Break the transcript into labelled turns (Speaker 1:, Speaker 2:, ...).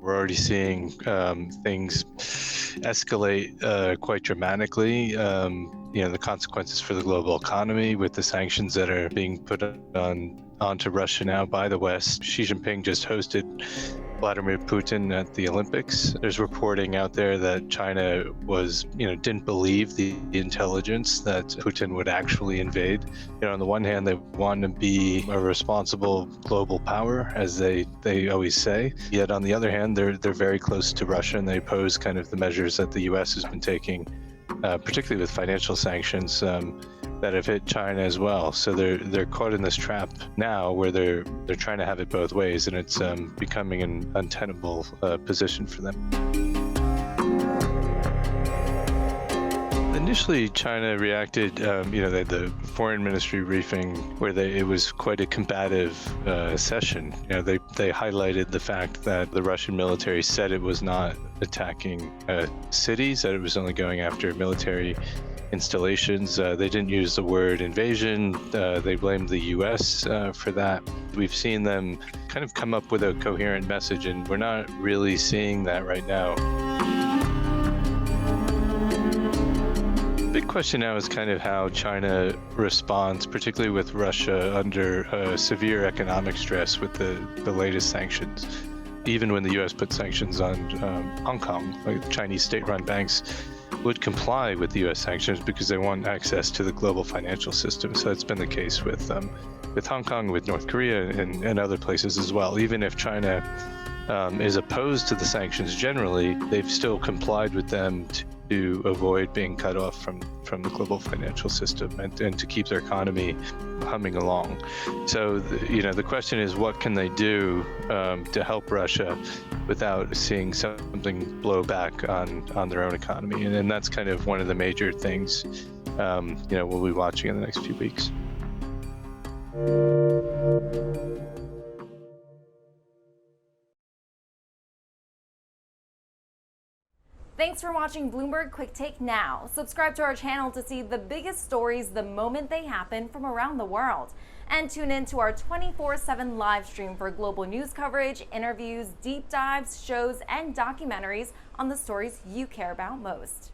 Speaker 1: We're already seeing things escalate quite dramatically. The consequences for the global economy with the sanctions that are being put onto Russia now by the West. Xi Jinping just hosted Vladimir Putin at the Olympics. There's reporting out there that China didn't believe the intelligence that Putin would actually invade. On the one hand, they want to be a responsible global power, as they always say. Yet on the other hand, they're very close to Russia, and they oppose kind of the measures that the U.S. has been taking, particularly with financial sanctions, that have hit China as well. So they're caught in this trap now where they're trying to have it both ways, and it's becoming an untenable position for them. Initially, China reacted, they had the foreign ministry briefing where it was quite a combative session. They highlighted the fact that the Russian military said it was not attacking cities, that it was only going after military installations. They didn't use the word invasion. They blamed the U.S. For that. We've seen them kind of come up with a coherent message, and we're not really seeing that right now. Big question now is kind of how China responds, particularly with Russia under severe economic stress with the latest sanctions. Even when the U.S. put sanctions on Hong Kong, like Chinese state-run banks would comply with the U.S. sanctions because they want access to the global financial system. So that's been the case with Hong Kong, with North Korea, and other places as well. Even if China is opposed to the sanctions generally, they've still complied with them to avoid being cut off from the global financial system and to keep their economy humming along. So, the question is, what can they do to help Russia without seeing something blow back on their own economy? And that's kind of one of the major things, we'll be watching in the next few weeks.
Speaker 2: Thanks for watching Bloomberg Quicktake Now. Subscribe to our channel to see the biggest stories the moment they happen from around the world. And tune in to our 24/7 live stream for global news coverage, interviews, deep dives, shows, and documentaries on the stories you care about most.